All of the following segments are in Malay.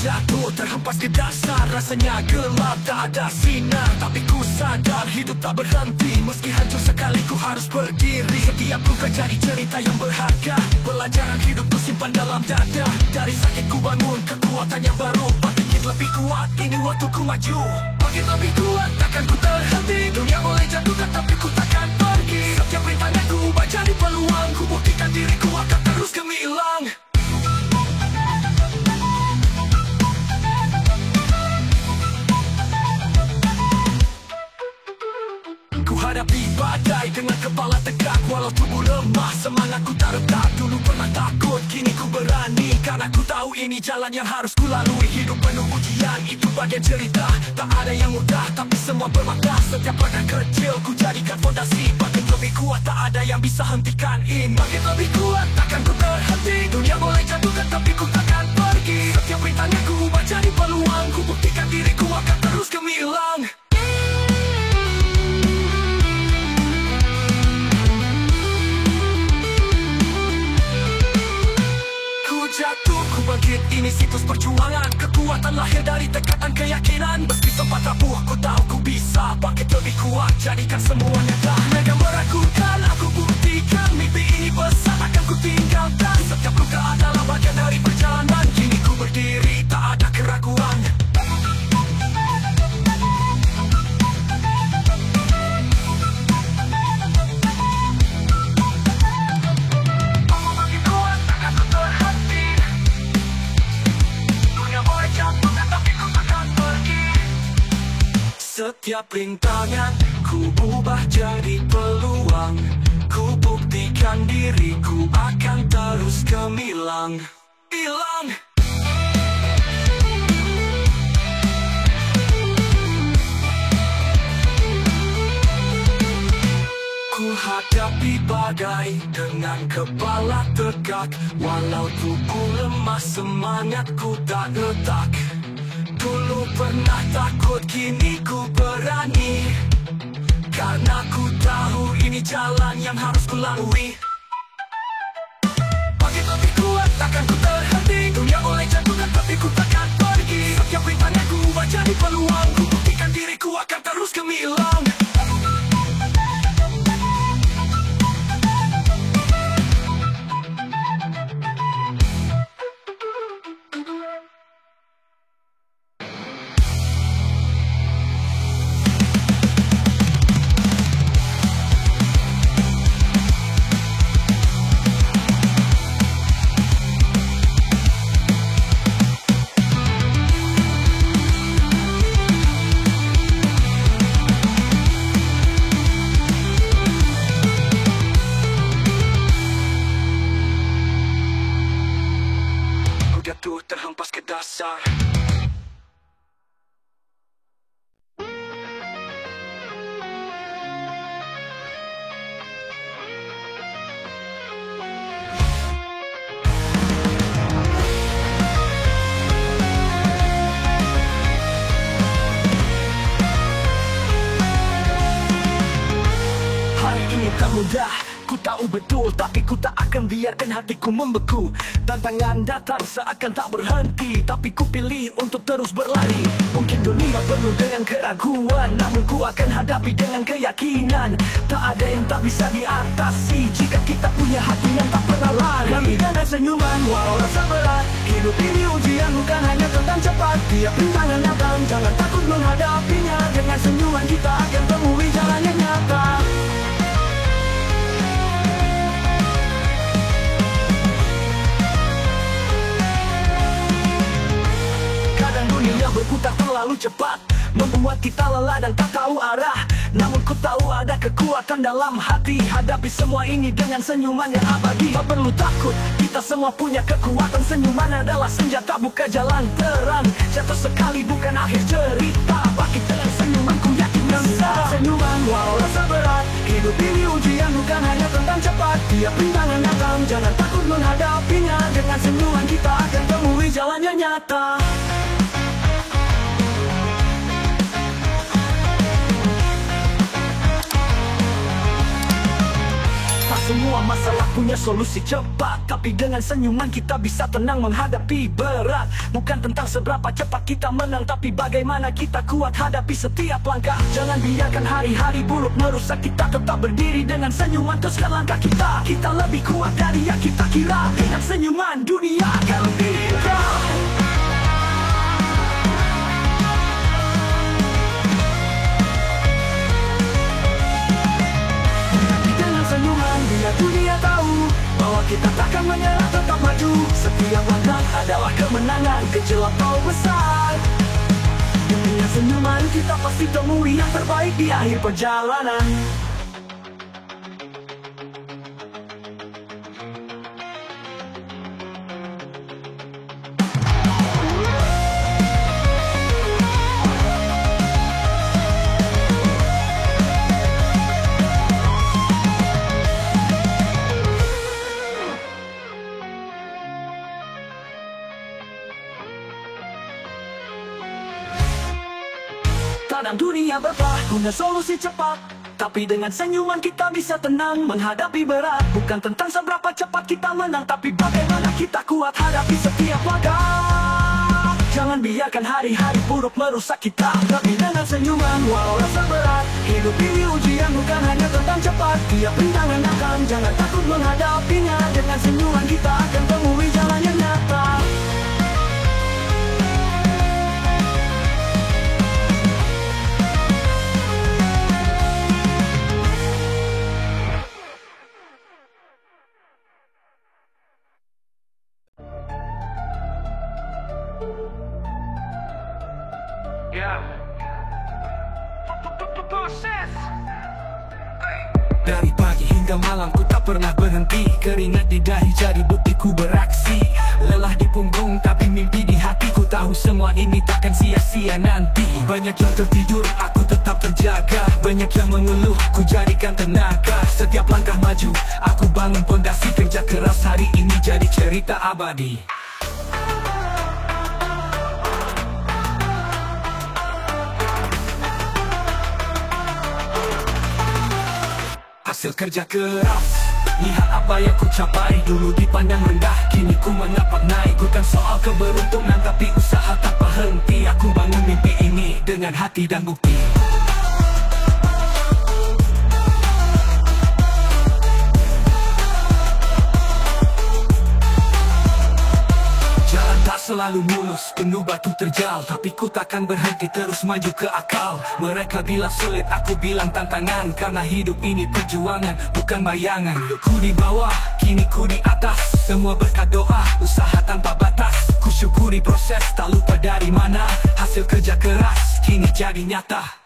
jatuh terhempas ke dasar, rasanya gelap tak ada sinar. Tapi ku sadar hidup tak berhenti, meski hancur sekali ku harus berdiri. Setiap luka jadi cerita yang berharga, pelajaran hidup ku simpan dalam dada. Dari sakit ku bangun kekuatan yang baru, bangkit lebih kuat, ini waktu ku maju. Bangkit lebih kuat, takkan ku terhenti. Dunia boleh jatuhkan tapi ku takkan pergi. Setiap rintangan ku ubah jadi peluang, ku buktikan diriku akan terus gemilang. Ku hadapi badai dengan kepala tegak, walau tubuh lemah, semangatku tak retak. Dulu pernah takut, kini ku berani, karena ku tahu ini jalan yang harus ku lalui. Hidup penuh ujian, itu bagian cerita. Tak ada yang mudah, tapi semua bermakna. Setiap langkah kecil ku jadikan fondasi. Bangkit lebih kuat, tak ada yang bisa hentikan ini. Bangkit lebih kuat, takkan ku terhenti. Dunia boleh jatuhkan, tapi ku takkan pergi. Setiap rintangan ku ubah jadi peluang, ku buktikan diriku akan terus gemilang. Jatuh, ku bangkit, ini siklus perjuangan. Kekuatan lahir dari tekad keyakinan. Meski sempat rapuh, ku tahu ku bisa bangkit lebih kuat, jadikan semuanya dah. Mereka meragukan, aku buktikan. Mimpi ini besar, akan ku tinggalkan. Setiap luka adalah bagian dari perjalanan. Kini ku berdiri, tak ada keraguan. Setiap rintangan ku ubah jadi peluang, ku buktikan diriku akan terus gemilang. Hilang. Ku hadapi badai dengan kepala tegak, walau tubuh lemah, semangatku tak retak. Dulu pernah takut, kini ku berani, karena ku tahu ini jalan yang harus ku lalui. Bangkit lebih kuat, takkan ku terhenti. Dunia boleh jatuhkan, tapi ku takkan pergi. Setiap rintangan ku ubah jadi peluang, ku buktikan diriku akan terus gemilang. Jatuh terhempas ke dasar. Hari ini tak mudah, ku tahu betul, tapi ku tak akan biarkan hatiku membeku. Tantangan datang seakan tak berhenti, tapi ku pilih untuk terus berlari. Mungkin dunia penuh dengan keraguan, namun ku akan hadapi dengan keyakinan. Tak ada yang tak bisa diatasi jika kita punya hati yang tak pernah lari. Kami dengan senyuman walau rasa berat, hidup ini ujian bukan hanya tentang cepat. Tiap rintangan datang, jangan takut menghadapinya. Dengan senyuman kita akan temui jalan yang nyata. Dunia berputar terlalu cepat, membuat kita lelah dan tak tahu arah. Namun ku tahu ada kekuatan dalam hati, hadapi semua ini dengan senyuman yang abadi. Tak perlu takut, kita semua punya kekuatan. Senyuman adalah senjata, buka jalan terang. Jatuh sekali bukan akhir cerita, bangkit dengan senyuman, ku yakin bisa. Senyuman walau rasa berat, hidup ini ujian bukan hanya tentang cepat. Tiap rintangan datang, jangan takut menghadapinya. Dengan senyuman kita akan temui jalan yang nyata. semua masalah punya solusi cepat, tapi dengan senyuman kita bisa tenang menghadapi berat. Bukan tentang seberapa cepat kita menang, tapi bagaimana kita kuat hadapi setiap langkah. Jangan biarkan hari-hari buruk merusak kita, tetap berdiri dengan senyuman teruskan langkah kita. Kita lebih kuat dari yang kita kira, dengan senyuman dunia akan lebih indah. Dunia tahu bahwa kita takkan menyerah, tetap maju. Setiap langkah adalah kemenangan kecil atau besar. Dengan senyuman kita pasti temui yang terbaik di akhir perjalanan. Kadang dunia berubah, punya solusi cepat, tapi dengan senyuman kita bisa tenang menghadapi berat. Bukan tentang seberapa cepat kita menang, tapi bagaimana kita kuat hadapi setiap langkah. Jangan biarkan hari-hari buruk merusak kita, tapi dengan senyuman walau rasa berat. Hidup ini ujian bukan hanya tentang cepat, tiap rintangan akan jangan takut menghadapinya. Dengan senyuman kita akan temui jalan yang nyata. Dari pagi hingga malam ku tak pernah berhenti, keringat di dahi jadi buktiku beraksi. Lelah di punggung tapi mimpi di hatiku, tahu semua ini takkan sia-sia nanti. Banyak yang tertidur, aku tetap terjaga. Banyak yang mengeluh, ku jadikan tenaga. Setiap langkah maju, aku bangun pondasi. Kerja keras hari ini jadi cerita abadi. Hasil kerja keras, lihat apa yang ku capai. Dulu dipandang rendah, kini ku menapak naik. Bukan soal keberuntungan, tapi usaha tanpa henti. Aku bangun mimpi ini dengan hati dan bukti. Jalan tak selalu mulus, penuh batu terjal, tapi ku takkan berhenti terus maju ke akal. Mereka bilang sulit, aku bilang tantangan, karena hidup ini perjuangan, bukan bayangan. Ku di bawah, kini ku di atas, semua berkat doa, usaha tanpa batas. Ku syukuri proses, tak lupa dari mana hasil kerja keras kini jadi nyata.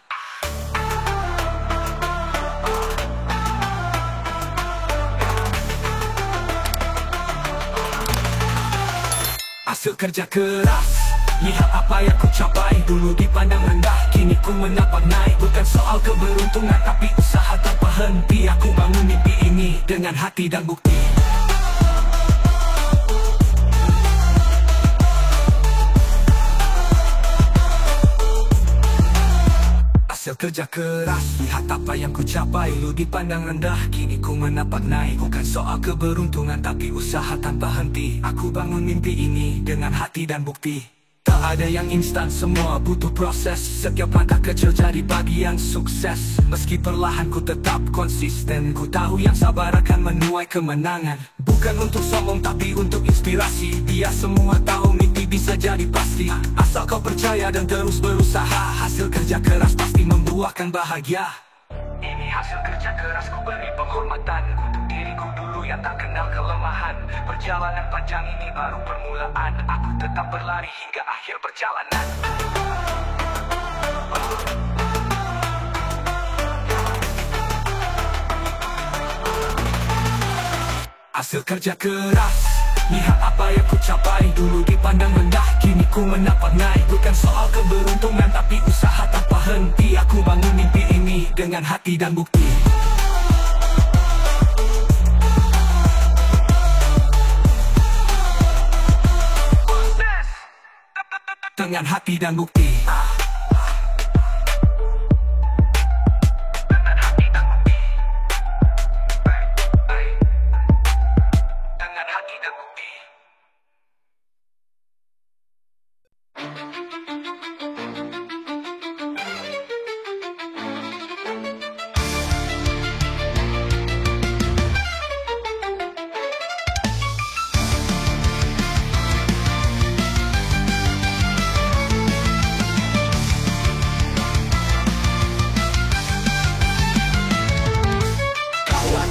Hasil kerja keras, lihat apa yang ku capai. Dulu dipandang rendah, kini ku menapak naik. Bukan soal keberuntungan, tapi usaha tanpa henti. Aku bangun mimpi ini dengan hati dan bukti. Hasil kerja keras, lihat apa yang ku capai. Dulu dipandang rendah, kini ku menapak naik. Bukan soal keberuntungan, tapi usaha tanpa henti. Aku bangun mimpi ini dengan hati dan bukti. Tak ada yang instan, semua butuh proses. Setiap langkah kecil jadi bagian sukses. Meski perlahan ku tetap konsisten. Ku tahu yang sabar akan menuai kemenangan. Bukan untuk sombong tapi untuk inspirasi. Biar semua tahu mimpi bisa jadi pasti. Asal kau percaya dan terus berusaha, hasil kerja keras pasti membuahkan bahagia. Ini hasil kerja keras, ku beri penghormatan untuk diriku dulu yang tak kenal kelemahan. Perjalanan panjang ini baru permulaan. Aku tetap berlari hingga akhir perjalanan. Hasil kerja keras, lihat apa yang ku capai. Dulu dipandang rendah, kini ku menapak naik. Bukan soal keberuntungan, tapi usaha tanpa henti. Aku bangun mimpi ini dengan hati dan bukti. Dengan hati dan bukti. Dengan hati dan bukti. hati dan bukti.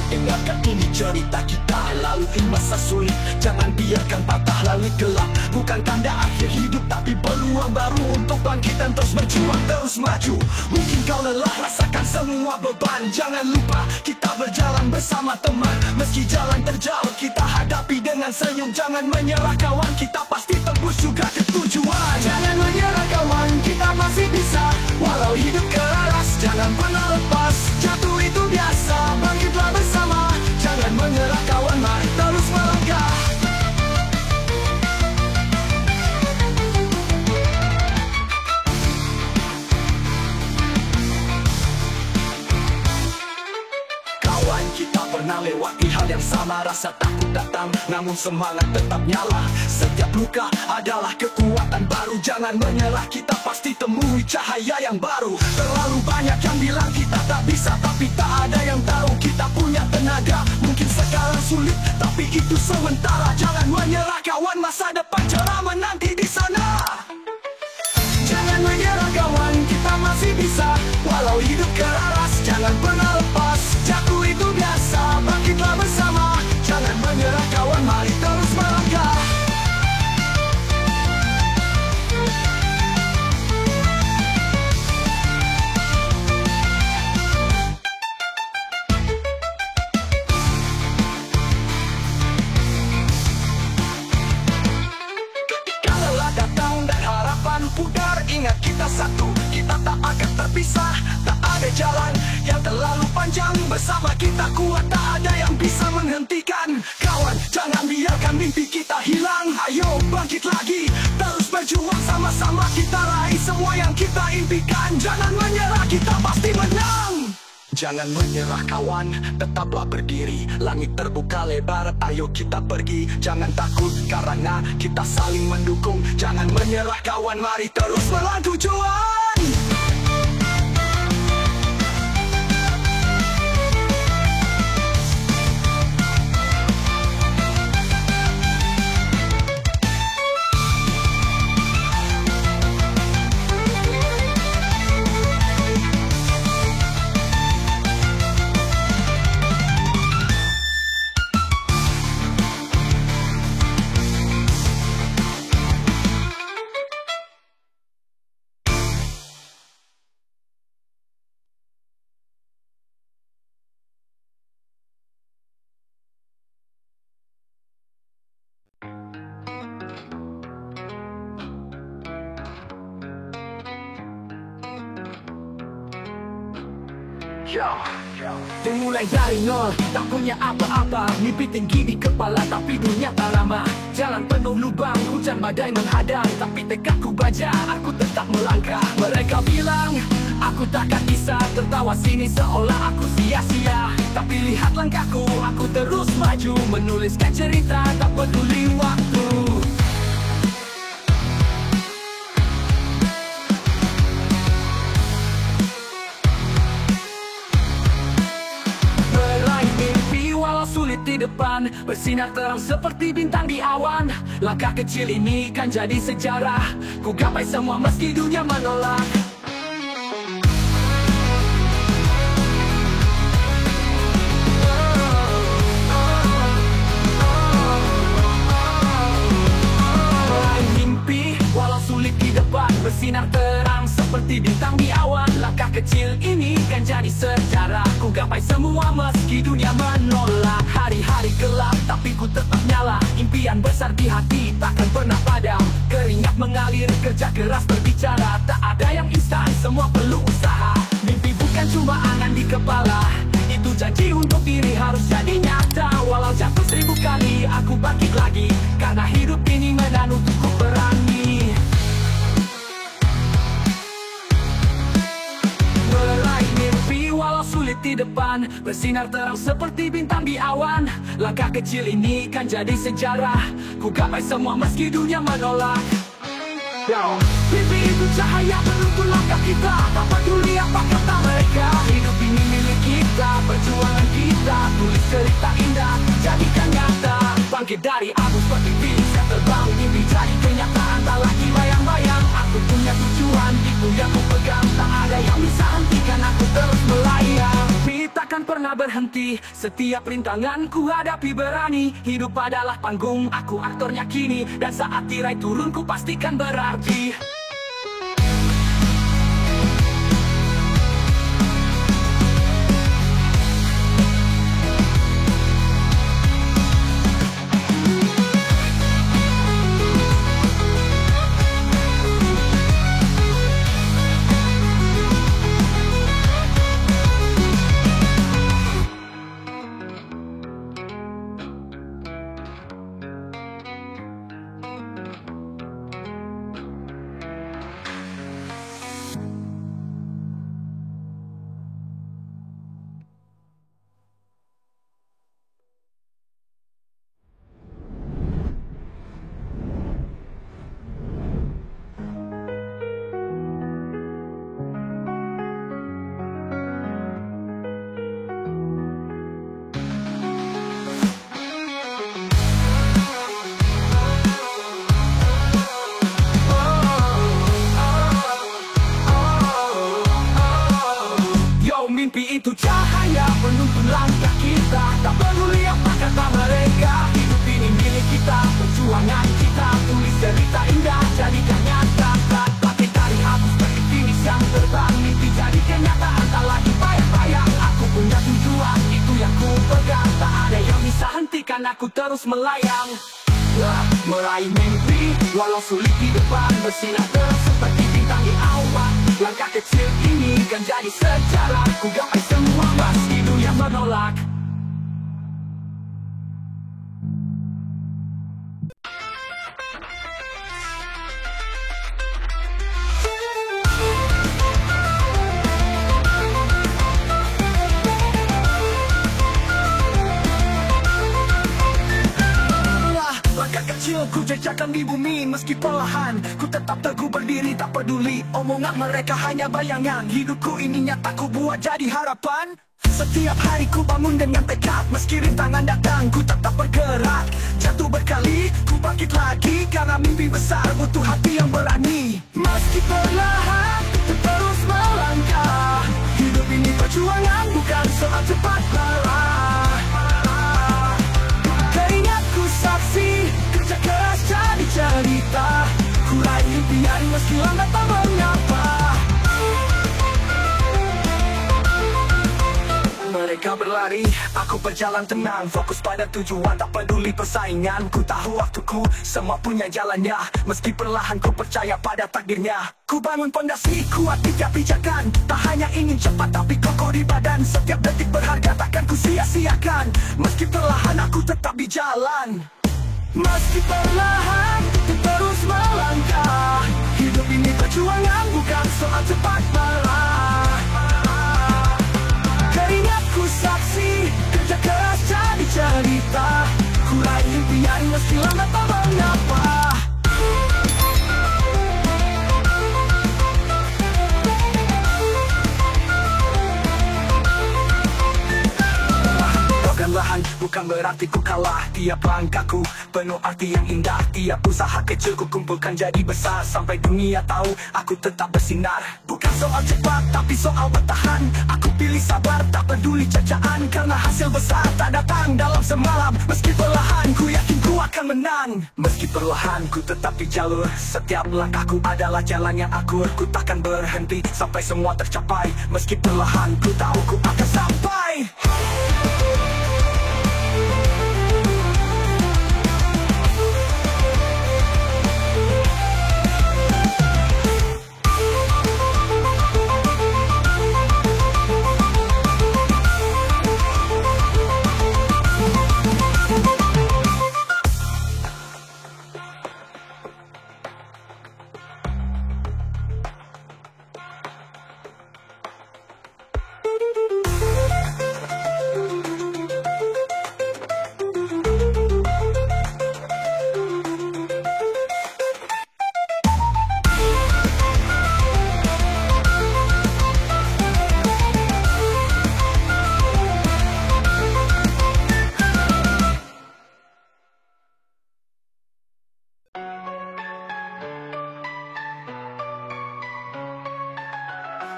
Dengarkan ini cerita kita lalui masa sulit. Jangan biarkan patah lalui gelap. Bukan tanda akhir hidup, tapi peluang baru untuk bangkit dan terus berjuang, terus maju. Mungkin kau lelah, rasakan semua beban. Jangan lupa kita berjalan bersama teman. Meski jalan terjauh, kita hadapi dengan senyum. Jangan menyerah kawan, kita pasti tembus juga ke tujuan. Jangan menyerah kawan, kita masih bisa. Walau hidup keras, jangan pernah lepas. Jatuh itu biasa, bangkitlah bersama. Jangan menyerah kawan, mari terus melangkah. Kawan, kita pernah lewati hal yang sama. Rasa takut datang, namun semangat tetap nyala. Setiap luka adalah kekuatan baru. Jangan menyerah, kita pasti temui cahaya yang baru. Terlalu banyak yang bilang kita tak bisa, tapi tak ada yang tahu kita punya tenaga. Mungkin sekarang sulit, tapi itu sementara. Jangan menyerah kawan, masa depan cerah menanti di sana. Jangan menyerah kawan, kita masih bisa. Walau hidup keras, jangan pernah lepas. Jatuh itu biasa, bangkitlah bersama. Jangan menyerah kawan, mari terus melangkah. Ketika lelah datang dan harapan pudar, ingat kita satu, kita tak akan terpisah. Tak ada jalan yang terlalu panjang, bersama kita kuat, tak ada yang bisa menghentikan. Kawan, jangan biarkan mimpi kita hilang. Ayo bangkit lagi, terus berjuang sama-sama. Kita raih semua yang kita impikan. Jangan menyerah, kita pasti menang. Jangan menyerah kawan, tetaplah berdiri. Langit terbuka lebar, ayo kita pergi. Jangan takut karena kita saling mendukung. Jangan menyerah kawan, mari terus melawan tujuan. Dimulai dari nol, tak punya apa-apa. Mimpi tinggi di kepala, tapi dunia tak ramah. Jalan penuh lubang, hujan badai menghadang. Tapi tekadku baja, aku tetap melangkah. Mereka bilang, aku takkan bisa. Tertawa sini seolah aku sia-sia. Tapi lihat langkahku, aku terus maju. Menuliskan cerita, tak peduli waktu. Sulit di depan, bersinar terang seperti bintang di awan. Langkah kecil ini kan jadi sejarah. Ku gapai semua meski dunia menolak. Meraih mimpi walau sulit di depan, bersinar terang seperti bintang di awan. Langkah kecil ini kan jadi sejarah. Ku gapai semua meski dunia menolak. Hari-hari gelap tapi ku tetap nyala. Impian besar di hati takkan pernah padam. Keringat mengalir, kerja keras berbicara. Tak ada yang instan, semua perlu usaha. Mimpi bukan cuma angan di kepala. Itu janji untuk diri harus jadi nyata. Walau jatuh 1000 kali aku bangkit lagi. Karena hidup ini medan untukku berani. Meraih mimpi walau sulit di depan, depan, bersinar terang seperti bintang di awan. Langkah kecil ini kan jadi sejarah, ku gapai semua meski dunia menolak. Mimpi itu cahaya penuntun langkah kita, tak peduli apa kata mereka. Hidup ini milik kita, perjuangan kita, tulis cerita indah, jadikan nyata. Bangkit dari abu seperti Phoenix yang terbang, mimpi jadi kenyataan, tak lagi bayang-bayang. Aku punya tujuan, itu yang ku pegang, tak ada yang bisa hentikan aku terus melayang. Takkan pernah berhenti, setiap rintangan ku hadapi berani. Hidup adalah panggung, aku aktornya kini, dan saat tirai turun ku pastikan berarti. Mimpi itu cahaya penuntun langkah kita, tak peduli apa kata mereka. Hidup ini milik kita, perjuangan kita, tulis cerita indah, jadikan nyata. Bangkit dari abu seperti Phoenix yang terbang, mimpi jadi kenyataan, tak lagi bayang-bayang. Aku punya tujuan, itu yang ku pegang, tak ada yang bisa hentikan aku terus melayang. Meraih mimpi, walau sulit di depan, bersinar terus seperti bintang di awan. Langkah kecil ini kan jadi sejarah, ku gapai semua meski dunia menolak. Ku jejakkan di bumi meski perlahan, ku tetap teguh berdiri, tak peduli omongan mereka hanya bayangan. Hidupku ini nyata, ku buat jadi harapan. Setiap hari ku bangun dengan tekad, meski rintangan datang ku tetap bergerak. Jatuh berkali, ku bangkit lagi, karena mimpi besar butuh hati yang berani. Meski perlahan, terus melangkah. Hidup ini perjuangan, bukan soal cepat marah. Keringatku saksi, kerja keras jadi cerita. Ku raih impian meski lambat tak mengapa. Mereka berlari, aku berjalan tenang, fokus pada tujuan, tak peduli persaingan. Ku tahu waktuku, semua punya jalannya, meski perlahan ku percaya pada takdirnya. Ku bangun pondasi kuat di tiap pijakan, tak hanya ingin cepat tapi kokoh di badan. Setiap detik berharga takkan ku sia-siakan, meski perlahan aku tetap di jalan. Meski perlahan, terus melangkah. Hidup ini perjuangan, bukan soal cepat marah. Keringatku saksi, kerja keras jadi cerita. Ku raih impian meski lambat tak mengapa. Lahan bukan berarti ku kalah, tiap langkahku penuh arti yang indah. Tiap usaha kecil ku kumpulkan jadi besar, sampai dunia tahu aku tetap bersinar. Bukan soal cepat tapi soal bertahan, aku pilih sabar tak peduli cacaan, karena hasil besar tak datang dalam semalam. Meski perlahan ku yakin ku akan menang. Meski perlahan ku tetap di jalur, setiap langkahku adalah jalan yang akur. Ku takkan berhenti sampai semua tercapai, meski perlahan ku tahu ku akan sampai.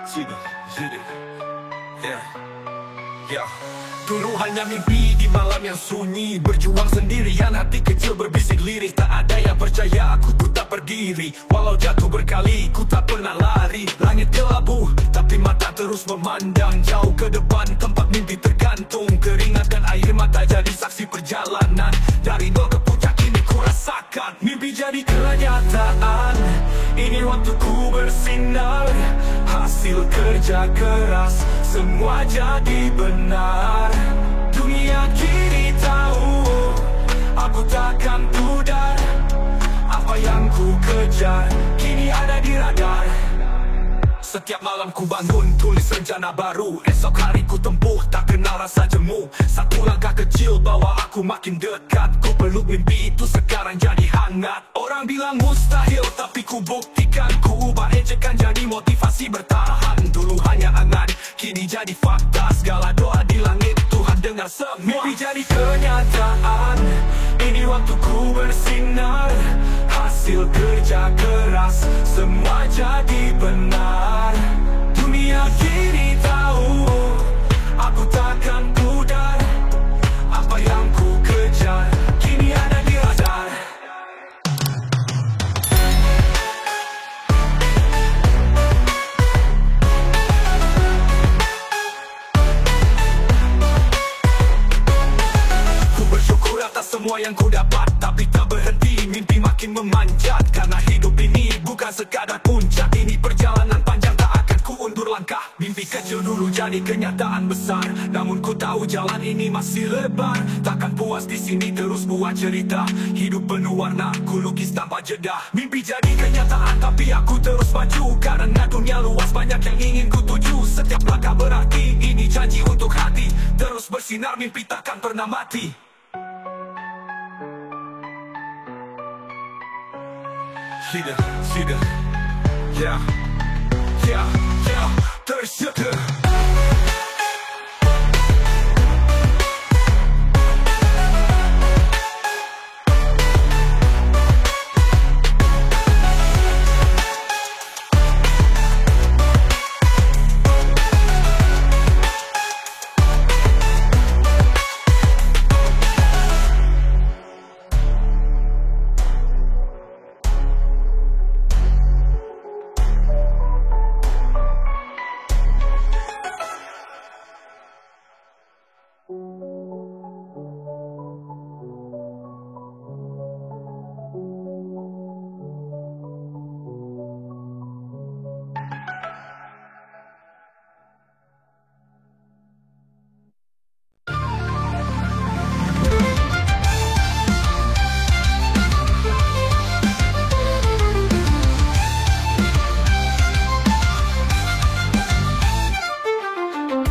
Sini, sini. Yeah. Yeah. Dulu hanya mimpi di malam yang sunyi, berjuang sendirian, hati kecil berbisik lirih. Tak ada yang percaya aku tak berdiri. Walau jatuh berkali, ku tak pernah lari. Langit kelabu, tapi mata terus memandang jauh ke depan, tempat mimpi tergantung. Keringat dan air mata jadi saksi perjalanan. Dari nol ke puncak ini ku rasakan mimpi jadi kenyataan. Ini waktuku bersinar, hasil kerja keras, semua jadi benar. Dunia kini tahu, aku takkan pudar. Apa yang ku kejar, kini ada di radar. Setiap malam ku bangun, tulis rencana baru. Esok hari ku tempuh, tak kenal rasa jemu. Satu langkah kecil bawa aku makin dekat. Ku peluk mimpi itu sekarang jadi hangat. Orang bilang mustahil, tapi ku buktikan. Ku ubah ejekan jadi motivasi bertahan. Dulu hanya angan, kini jadi fakta. Segala doa di langit, Tuhan dengar semua. Mimpi jadi kenyataan, ini waktuku bersinar. Hasil kerja keras, semua jadi benar. Dunia kini tahu, aku takkan pudar. Apa yang ku kejar, kini ada di radar. Ku bersyukur atas semua yang ku dapat, tapi tak berhenti, mimpi makin memanjat. Karena hidup ini bukan sekadar puncak, ini perjalanan panjang, tak akan ku undur langkah. Mimpi kecil dulu jadi kenyataan besar, namun ku tahu jalan ini masih lebar. Takkan puas di sini, terus buat cerita. Hidup penuh warna, ku lukis tanpa jeda. Mimpi jadi kenyataan, tapi aku terus maju. Karena dunia luas, banyak yang ingin ku tuju. Setiap langkah berarti, ini janji untuk hati. Terus bersinar, mimpi takkan pernah mati. Sida, sida, yeah, yeah, yeah, tersyukur.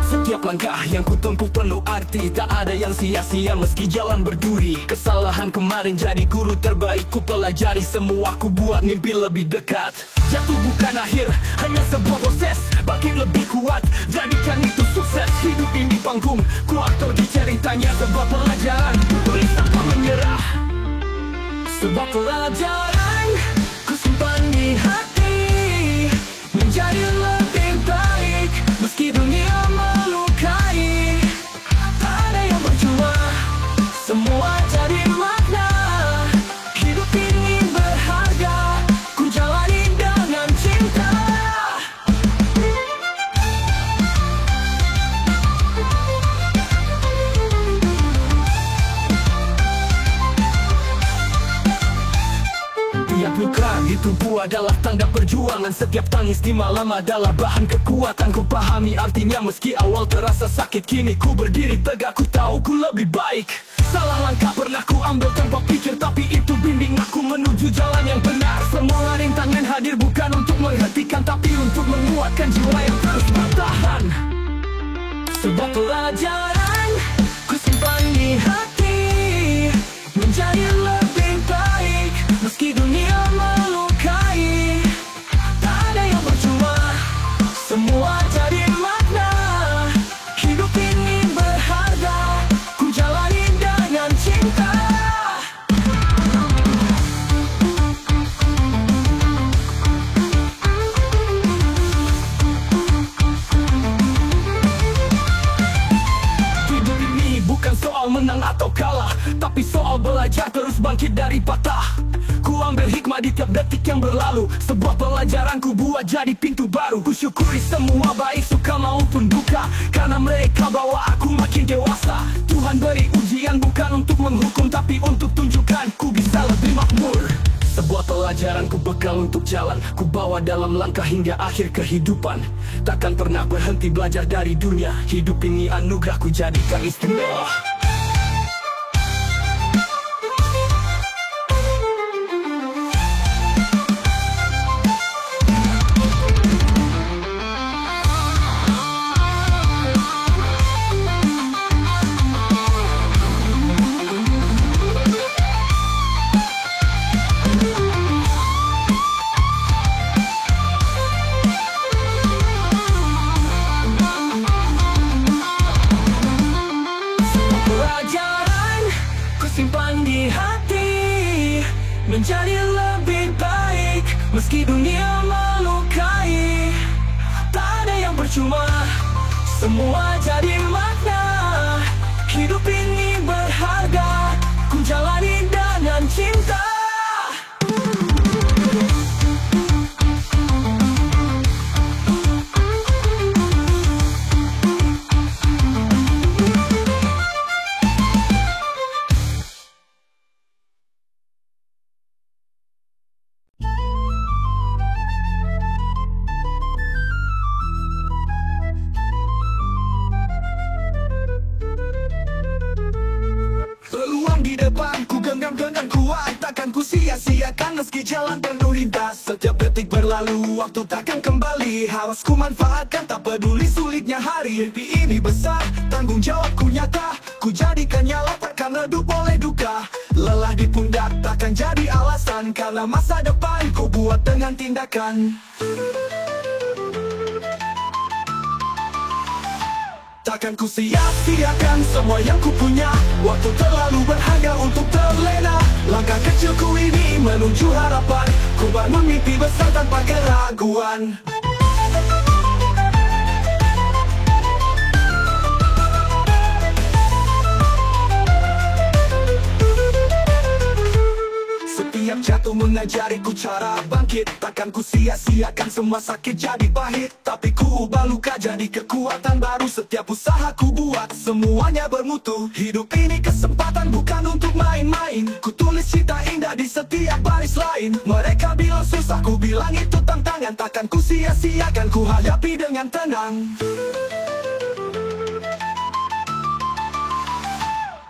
Setiap langkah yang ku tempuh penuh arti, tak ada yang sia-sia meski jalan berduri. Kesalahan kemarin jadi guru terbaik, ku pelajari semua, ku buat mimpi lebih dekat. Jatuh bukan akhir, hanya sebuah proses, bangkit lebih kuat, jadikan itu sukses. Hidup ini panggung, ku aktor di ceritanya. Sebuah pelajaran, tulis tanpa menyerah. Sebuah pelajaran, ku simpan di hati, menjadi lebih baik meski dunia melukai. Tak ada yang percuma, semua jadi makna. Hidup ini berharga, ku jalani dengan cinta. Tiap luka di tubuh adalah tanda perjuangan. Setiap tangis di malam adalah bahan kekuatan. Ku pahami artinya meski awal terasa sakit, kini ku berdiri tegak, ku tahu ku lebih baik. Salah langkah pernah ku ambil tanpa pikir, tapi itu bimbing aku menuju jalan yang benar. Semua rintangan hadir bukan untuk menghentikan, tapi untuk menguatkan jiwa yang terus bertahan. Sebuah pelajaran, ku simpan di hati, menjadi lebih baik meski dunia melukai. Tak ada yang percuma, semua jadi makna. Hidup ini berharga, ku jalani dengan cinta. Ku ambil hikmah di tiap detik yang berlalu. Sebuah pelajaran ku buat jadi pintu baru. Ku syukuri semua baik suka maupun duka, karena mereka bawa aku makin dewasa. Tuhan beri ujian bukan untuk menghukum, tapi untuk tunjukkan ku bisa lebih makmur. Sebuah pelajaran ku bekal untuk jalan, ku bawa dalam langkah hingga akhir kehidupan. Takkan pernah berhenti belajar dari dunia. Hidup ini anugerah ku jadikan istimewa. Simpan di hati, menjadi lebih baik meski dunia melukai. Tak ada yang percuma, semua jadi makna. Hidup ini berharga, ku jalani dengan cinta. Ku genggam dengan kuat, takkan ku sia-siakan meski jalan penuh lintas. Setiap detik berlalu, waktu takkan kembali. Harus ku manfaatkan, tak peduli sulitnya hari. Mimpi ini besar, tanggung jawabku nyata. Ku jadikan nyala, takkan redup oleh duka. Lelah di pundak takkan jadi alasan, karena masa depan ku buat dengan tindakan. Takkan ku sia-siakan semua yang ku punya. Waktu terlalu berharga untuk terlena. Langkah kecilku ini menuju harapan. Ku bangun mimpi besar tanpa keraguan. Setiap jatuh mengajariku cara bangkit. Takkan ku sia-siakan semua sakit jadi pahit, tapi ku ubah luka jadi kekuatan baru. Setiap usaha ku buat semuanya bermutu. Hidup ini kesempatan bukan untuk main-main. Ku tulis cerita indah di setiap baris lain. Mereka bilang susah, ku bilang itu tantangan. Takkan ku sia-siakan, ku hadapi dengan tenang.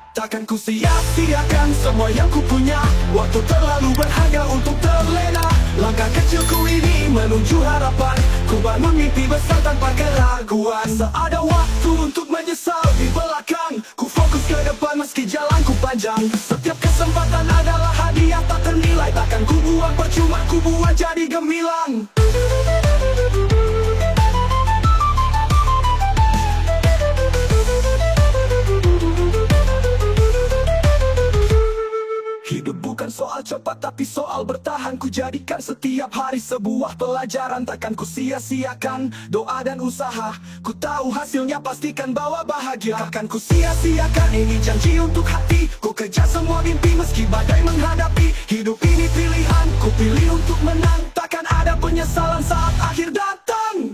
Takkan ku sia-siakan semua yang ku punya. Waktu terlalu berharga untuk terlena. Langkah kecilku ini menuju harapan. Ku bangun mimpi besar tanpa keraguan. Seada waktu untuk menyesal di belakang. Ku fokus ke depan meski jalanku panjang. Setiap kesempatan adalah hadiah tak ternilai. Takkan ku buang percuma, ku buat jadi gemilang. Hidup bukan soal cepat tapi soal bertahan. Ku jadikan setiap hari sebuah pelajaran. Takkan ku sia-siakan doa dan usaha. Ku tahu hasilnya pastikan bawa bahagia. Takkan ku sia-siakan, ini janji untuk hati. Ku kejar semua mimpi meski badai menghadapi. Hidup ini pilihan, ku pilih untuk menang. Takkan ada penyesalan saat akhir datang.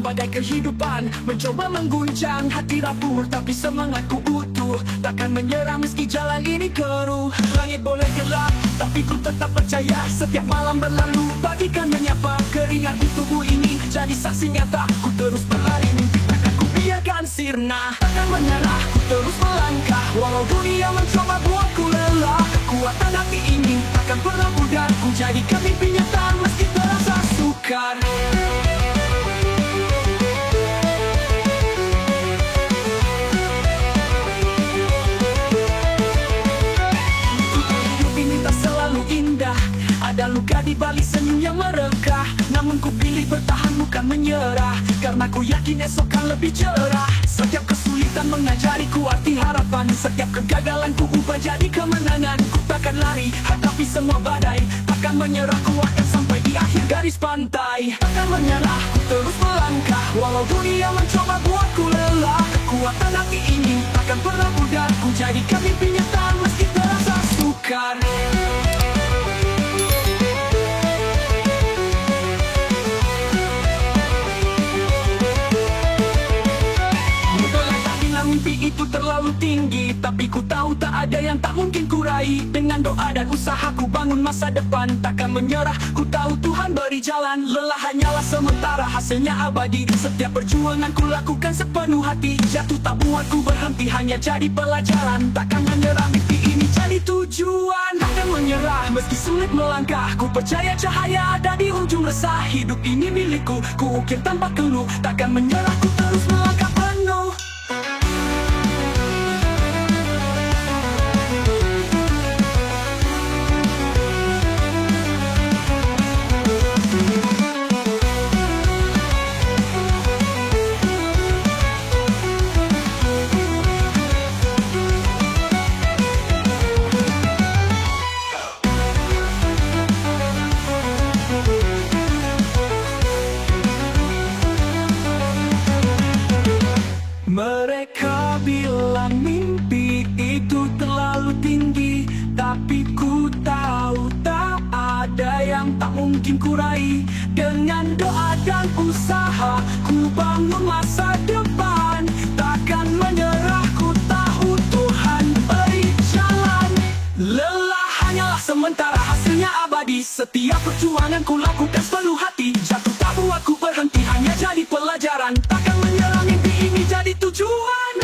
Badai kehidupan mencoba mengguncang hati rapuh, tapi semangatku utuh. teguh, takkan menyerah meski jalan ini keruh. Langit boleh gelap, tapi ku tetap percaya. Setiap malam berlalu, bagikan menyapa. Keringat di tubuh ini jadi saksi nyata. Ku terus berlari, mimpi takkan ku biarkan sirna. Takkan menyerah, ku terus melangkah. Walau dunia mencoba buatku lelah, kekuatan hati ini takkan pernah pudar. Ku jadikan mimpi nyata meski terasa sukar. Ada luka di balik senyum yang merekah, namun ku pilih bertahan bukan menyerah. Karena ku yakin esok kan lebih cerah. Setiap kesulitan mengajariku arti harapan. Setiap kegagalan ku ubah jadi kemenangan. Ku takkan lari, hadapi semua badai. Takkan menyerah, ku akan sampai di akhir garis pantai. Takkan menyerah, ku terus melangkah. Walau dunia mencoba buatku lelah, kekuatan hati ini takkan pernah pudar. Ku jadikan mimpi nyata meski terasa sukar. Mimpi itu terlalu tinggi, tapi ku tahu tak ada yang tak mungkin ku raih. Dengan doa dan usaha ku bangun masa depan. Takkan menyerah, ku tahu Tuhan beri jalan. Lelah hanyalah sementara, hasilnya abadi. Setiap perjuangan ku lakukan sepenuh hati. Jatuh tak buat ku berhenti, hanya jadi pelajaran. Takkan menyerah, mimpi ini jadi tujuan. Takkan menyerah, meski sulit melangkah. Ku percaya cahaya ada di ujung resah. Hidup ini milikku, ku ukir tanpa keluh. Takkan menyerah, ku terus melangkah penuh. Mereka bilang mimpi itu terlalu tinggi, tapi ku tahu tak ada yang tak mungkin ku raih. Dengan doa dan usaha, ku bangun masa depan. Takkan menyerah, ku tahu Tuhan beri jalan. Lelah hanyalah sementara, hasilnya abadi. Setiap perjuangan ku lakukan sepenuh hati. Jatuh tak buat ku berhenti, hanya jadi pelajaran. Takkan menyerah, mimpi ini jadi tujuan.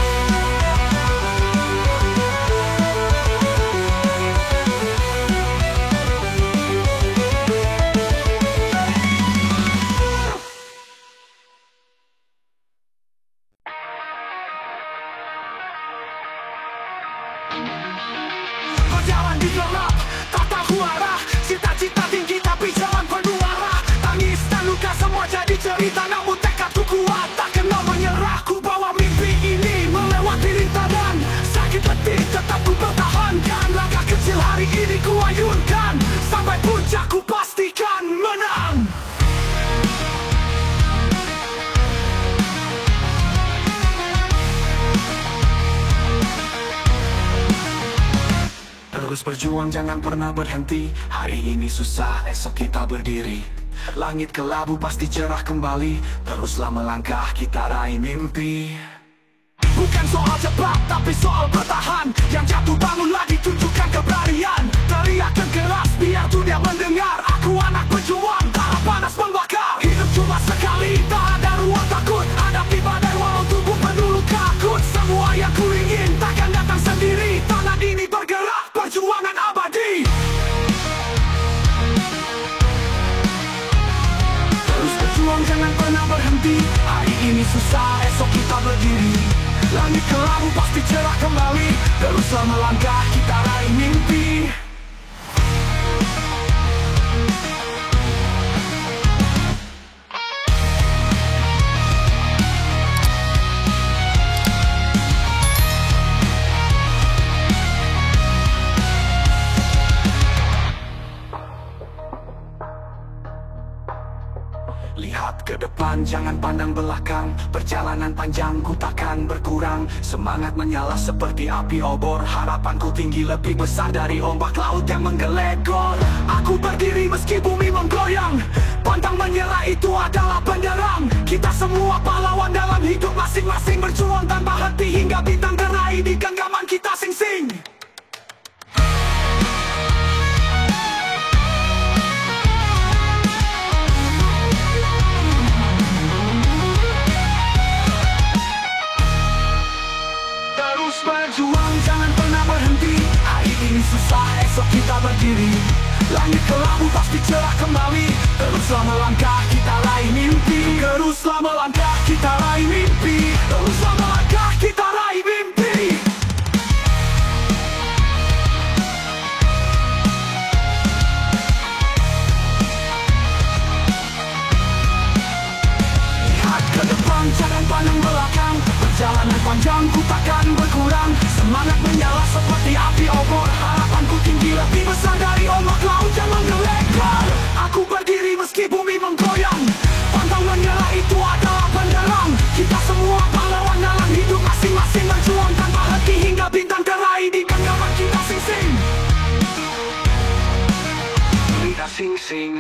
Berjalan di gelap, tak tahu arah. Cita-cita tinggi tapi jalan penuh arah. Tangis dan luka semua jadi cerita, namun tekadku kuat. Tak kenal menyerah, ku bawa mimpi ini melewati rintangan. Sakit letih tetap ku pertahankan. Langkah kecil hari ini ku ayunkan. Sampai puncak ku pastikan menang. Terus berjuang, jangan pernah berhenti. Hari ini susah, esok kita berdiri. Langit kelabu pasti cerah kembali. Teruslah melangkah, kita raih mimpi. Bukan soal cepat, tapi soal bertahan. Yang jatuh bangun lagi, tunjukkan keberanian. Teriakan keras, biar dunia mendengar. Aku anak berjuang, darah panas membakar. Hidup cuma sekali, tak ada ruang takut. Hadapi badai walau tubuh penuh luka. Semua yang ku ingin takkan datang sendiri. Tangan ini bergerak, perjuangan abadi. Terus berjuang, jangan pernah berhenti. Hari ini susah, esok kita berdiri. Langit kelabu pasti cerah kembali. Teruslah melangkah, kita raih mimpi. Lihat ke depan, jangan pandang belakang. Perjalanan panjang, ku takkan berkurang. Semangat menyala seperti api obor. Harapanku tinggi lebih besar dari ombak laut yang menggelegor. Aku berdiri meski bumi menggoyang. Pantang menyerah itu adalah benderang. Kita semua pahlawan dalam hidup masing-masing. Berjuang tanpa henti hingga bintang teraih di genggaman sing. Terus berjuang, jangan pernah berhenti. Hari ini susah, esok kita berdiri. Langit kelabu pasti cerah kembali. Teruslah melangkah, kita raih mimpi. Teruslah melangkah, kita raih mimpi. Teruslah melangkah, kita raih mimpi. Lihat ke depan, jangan pandang belakang. Perjalanan panjang, ku takkan berkurang. Semangat menyala seperti api obor. Harapanku tinggi lebih besar dari ombak laut yang menggelegar. Aku berdiri meski bumi menggoyang. Pantang menyerah, itu adalah benderang. Kita semua pahlawan dalam hidup masing-masing. Berjuang tanpa henti hingga bintang teraih di genggaman kita sing-sing. Kita sing-sing.